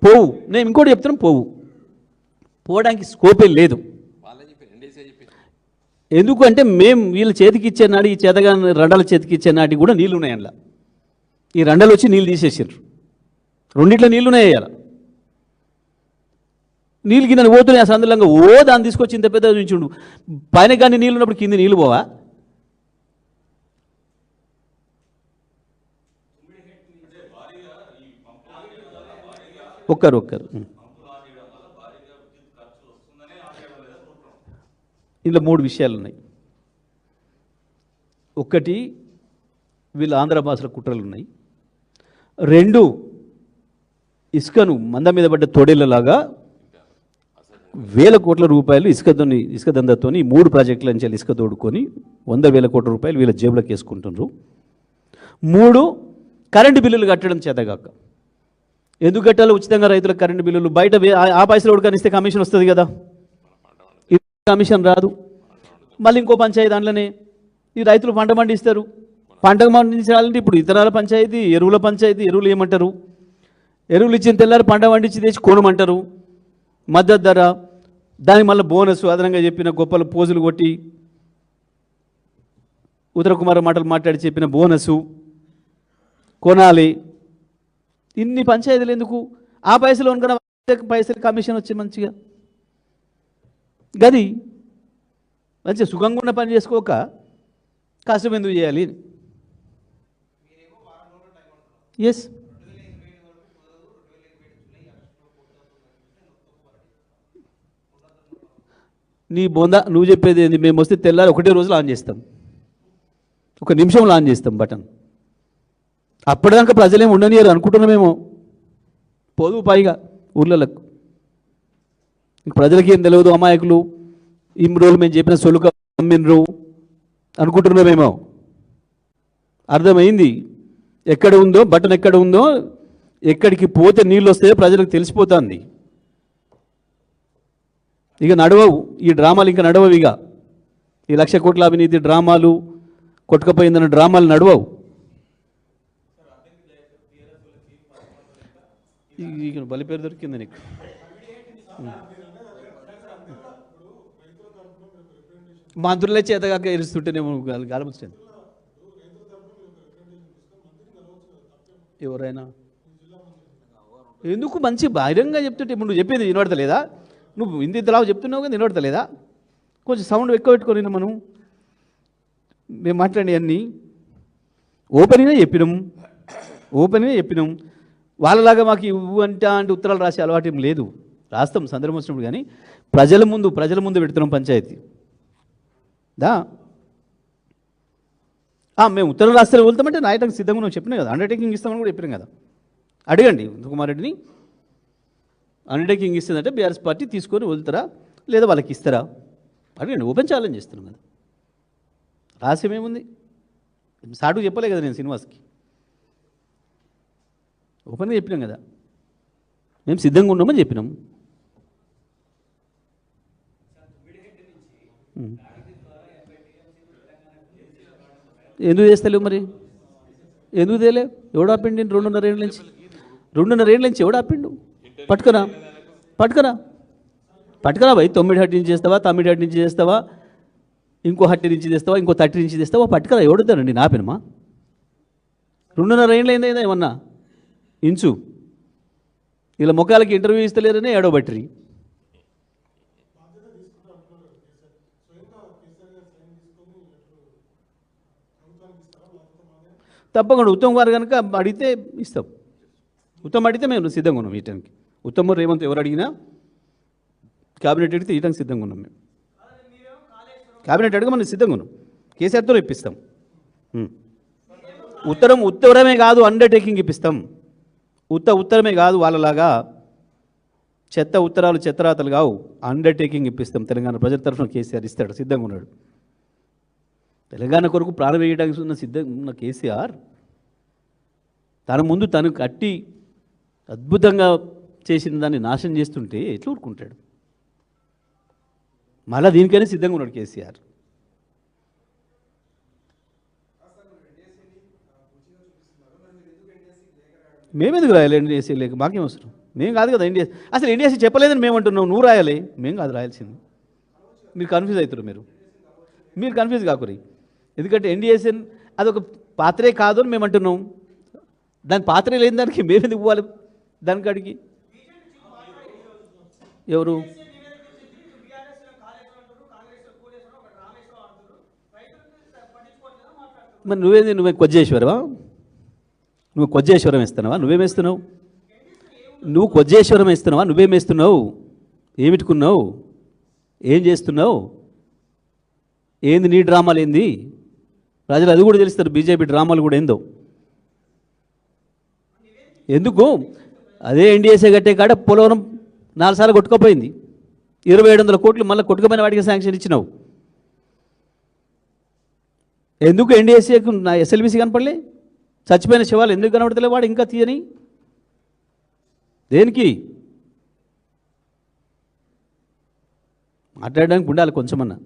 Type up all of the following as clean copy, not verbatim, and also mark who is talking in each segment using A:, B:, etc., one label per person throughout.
A: పోవు. నేను ఇంకోటి చెప్తున్నాను, పోవడానికి స్కోపే లేదు. ఎందుకంటే మేము వీళ్ళ చేతికి ఇచ్చే నాడు, ఈ చేతగా రండాల చేతికి ఇచ్చే నాటికి కూడా నీళ్ళు ఉన్నాయి అందులో. ఈ రండలు వచ్చి నీళ్ళు తీసేసారు, రెండిట్లో నీళ్ళు ఉన్నాయి. అయ్యాల నీళ్ళు కింద పోతున్నాయి ఆ సందర్భంగా. దాన్ని తీసుకొచ్చి ఇంత పెద్ద ఉంచుండు. పైన కానీ నీళ్ళు ఉన్నప్పుడు కింద నీళ్ళు పోవా? ఒక్కరు ఇందులో 3 విషయాలు ఉన్నాయి. ఒకటి, వీళ్ళ ఆంధ్ర భాషల కుట్రలు ఉన్నాయి. 2, ఇసుకను మంద మీద పడ్డ తోడేళ్ళలాగా వేల కోట్ల రూపాయలు ఇసుక దందాతోని 3 ప్రాజెక్టుల నుంచి ఇసుక తోడుకొని 100,000 కోట్ల రూపాయలు వీళ్ళ జేబులకు వేసుకుంటున్నారు. 3, కరెంటు బిల్లులు కట్టడం చేతగాక. ఎందుకు కట్టాలో ఉచితంగా రైతులకు కరెంటు బిల్లులు? బయట ఆ పైసలు ఉడకనిస్తే కమిషన్ వస్తుంది కదా, కమిషన్ రాదు. మళ్ళీ ఇంకో పంచాయతీ దాంట్లోనే ఈ రైతులు పంట పండిస్తారు. పంట పండించాలంటే ఇప్పుడు ఇతరాల పంచాయతీ, ఎరువుల పంచాయతీ. ఎరువులు ఏమంటారు? ఎరువులు ఇచ్చిన తెల్లారి పంట పండించి తెచ్చి కొనమంటారు, మద్దతు ధర. దానికి మళ్ళీ బోనస్ అదనంగా చెప్పిన గొప్పలు పోజులు కొట్టి ఉత్తర కుమార మాటలు మాట్లాడి చెప్పిన బోనసు కొనాలి. ఇన్ని పంచాయతీలు ఎందుకు? ఆ పైసలు అనుకున్న పైసలు కమిషన్ వచ్చి మంచిగా గది మంచిగా సుఖంగా ఉన్న పని చేసుకోక కష్టం ఎందుకు చేయాలి? ఎస్, నీ బొంద నువ్వు చెప్పేది ఏంది? మేము వస్తే తెల్లారి ఒకటే రోజులో ఆన్ చేస్తాం, 1 నిమిషంలో ఆన్ చేస్తాం బటన్. అప్పటిదాకా ప్రజలేమి ఉండనియరు అనుకుంటున్నామేమో. పోదు పైగా ఊర్లకు. ప్రజలకి ఏం తెలియదు, అమాయకులు. ఇన్ని రోజులు మేము చెప్పిన సొలుక అమ్మినరు అనుకుంటున్నామేమో. అర్థమైంది. ఎక్కడ ఉందో బటన్, ఎక్కడ ఉందో, ఎక్కడికి పోతే నీళ్ళు వస్తాయో ప్రజలకు తెలిసిపోతుంది. ఇక నడవవు ఈ డ్రామాలు, ఇంకా నడవవు. ఇక ఈ 1,00,000 కోట్ల అవినీతి డ్రామాలు, కొట్టుకపోయిందన్న డ్రామాలు నడవవు. ఇక బలి పేరు దొరికింది నీకు. మంత్రులే చేతగాక ఎరుస్తుంటేనేమో గాలముచ్చింది. ఎవరైనా ఎందుకు మంచి బహిరంగంగా చెప్తుంటే ఇప్పుడు నువ్వు చెప్పేది వినబడతలేదా? నువ్వు ఇంతలాగా చెప్తున్నావు కదా, వినబడతలేదా? కొంచెం సౌండ్ ఎక్కువ పెట్టుకొని మనం మేము మాట్లాడి అన్నీ ఓపెన్గా చెప్పినాం. వాళ్ళలాగా మాకు ఇవ్వు అంటే ఉత్తరాలు రాసే అలవాటు ఏం లేదు. రాస్తాం సందర్భం వచ్చినప్పుడు, కానీ ప్రజల ముందు పెడుతున్నాం పంచాయతీ దా. మేము ఉత్తరం రాస్తే వెళ్తామంటే నాయకులకు సిద్ధంగా నువ్వు చెప్పినా కదా, అండర్టేకింగ్ ఇస్తామని కూడా చెప్పినాం కదా. అడగండి కుమార్ రెడ్డిని, అండర్టేకింగ్ ఇస్తుందంటే బీఆర్ఎస్ పార్టీ తీసుకొని వెళ్తారా లేదా వాళ్ళకి ఇస్తారా అడగండి. ఓపెన్ ఛాలెంజ్ చేస్తున్నాం కదా, రహస్యమేముంది? సాటుకు చెప్పలే కదా నేను శ్రీనివాస్కి, ఓపెన్గా చెప్పినాం కదా, మేము సిద్ధంగా ఉన్నామని చెప్పినాం. ఎందుకు చేస్తలేవు మరి? ఎందుకు తేలే? ఎవడు ఆపిండి? 2.5 ఏళ్ళ నుంచి ఎవడు ఆపిండు? పట్టుకరా భయ్. 9 హట్టి నుంచి చేస్తావా, 9 హట్టి నుంచి చేస్తావా, ఇంకో హట్టి నుంచి చేస్తావా, ఇంకో 30 నుంచి చేస్తావా? పట్టుకరా. ఎవడుతానండి నాపినమా? 2.5 ఏళ్ళు అయిందా ఏమన్నా ఇంచు? ఇలా ముఖాలకి ఇంటర్వ్యూ ఇస్తలేరనే ఏడో బట్టిరి. తప్పకుండా ఉత్తమ్ గారు కనుక అడిగితే ఇస్తాం. ఉత్తమ్ అడిగితే మేము సిద్ధంగా ఉన్నాం ఇవ్వడానికి. ఉత్తమ్ రేవంత్ ఎవరు అడిగినా క్యాబినెట్ అడిగితే ఇవ్వడానికి సిద్ధంగా ఉన్నాం. మేము క్యాబినెట్ అడిగి మనం సిద్ధంగా ఉన్నాం. కేసీఆర్తో ఇప్పిస్తాం. ఉత్తరమే కాదు, అండర్టేకింగ్ ఇప్పిస్తాం. ఉత్తరమే కాదు, వాళ్ళలాగా చెత్తరాతలు కావు, అండర్టేకింగ్ ఇప్పిస్తాం. తెలంగాణ ప్రజల తరఫున కేసీఆర్ ఇస్తాడు, సిద్ధంగా ఉన్నాడు. తెలంగాణ కొరకు ప్రాణం వేయడానికి సిద్ధంగా ఉన్న కేసీఆర్ తన ముందు తను కట్టి అద్భుతంగా చేసిన దాన్ని నాశనం చేస్తుంటే ఎట్లా ఊరుకుంటాడు? మళ్ళీ దీనికైనా సిద్ధంగా ఉన్నాడు కేసీఆర్. మేమెందుకు రాయాలండి ఏసీ లేక? మాకేం అవసరం? మేము కాదు కదా ఇండియా, అసలు ఇండియాసి చెప్పలేదని మేము అంటున్నాం, నువ్వు రాయాలి, మేము కాదు రాయాల్సింది. మీరు కన్ఫ్యూజ్ అవుతారు, మీరు కన్ఫ్యూజ్ కాకురి. ఎందుకంటే ఎన్డీఎస్ఎన్ అదొక పాత్రే కాదు అని మేము అంటున్నాం. దాని పాత్రే లేని దానికి మేము ఎందుకు పోవాలి దానికాడికి? ఎవరు మరి నువ్వే కొజ్జేశ్వరవా? నువ్వు కొజ్జేశ్వరం ఇస్తున్నావా? నువ్వేమేస్తున్నావు? నువ్వు కొజ్జేశ్వరం ఇస్తున్నావా? నువ్వేమేస్తున్నావు? ఏమిటుకున్నావు? ఏం చేస్తున్నావు? ఏంది నీ డ్రామాలు ఏంది? ప్రజలు అది కూడా తెలుస్తారు, బీజేపీ డ్రామాలు కూడా ఏందో. ఎందుకు అదే ఎన్డీఎస్ఏ కట్టే కాడ పోలవరం 4 సార్లు కొట్టుకోపోయింది. 2700 కోట్లు మళ్ళీ కొట్టుకుపోయిన వాటికి శాంక్షన్ ఇచ్చినావు. ఎందుకు ఎన్డీఎస్ఏకు నా ఎస్ఎల్బీసీ కనపడలే? చచ్చిపోయిన శవాలు ఎందుకు కనబడతలే వాడు ఇంకా తీయని? దేనికి మాట్లాడడానికి ఉండాలి కొంచెమన్నా.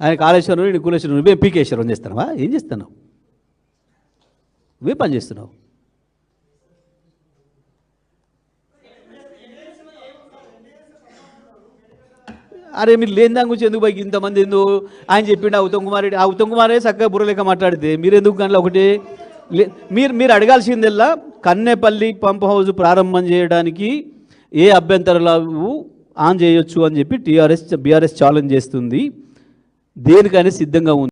A: ఆయన కాళేశ్వరం, నేను కులేశ్వరం, నువ్వే పీకేశ్వరం చేస్తున్నావా? ఏం చేస్తున్నావు? నువ్వే పని చేస్తున్నావు. అరే మీరు లేని దాని గురించి ఎందుకు బైక్ ఇంతమంది ఎందుకు? ఆయన చెప్పిండు ఆ ఉత్తమ్ కుమార్ రెడ్డి, ఆ ఉత్తమ్ కుమారే చక్కగా బుర్రలేక మాట్లాడితే మీరు ఎందుకు గంటలో ఒకటి మీరు అడగాల్సిందల్లా కన్నెపల్లి పంప్ హౌస్ ప్రారంభం చేయడానికి ఏ అభ్యంతరాలు ఆన్ చేయొచ్చు అని చెప్పి బీఆర్ఎస్ ఛాలెంజ్ చేస్తుంది. దేనికైనా సిద్ధంగా ఉంది.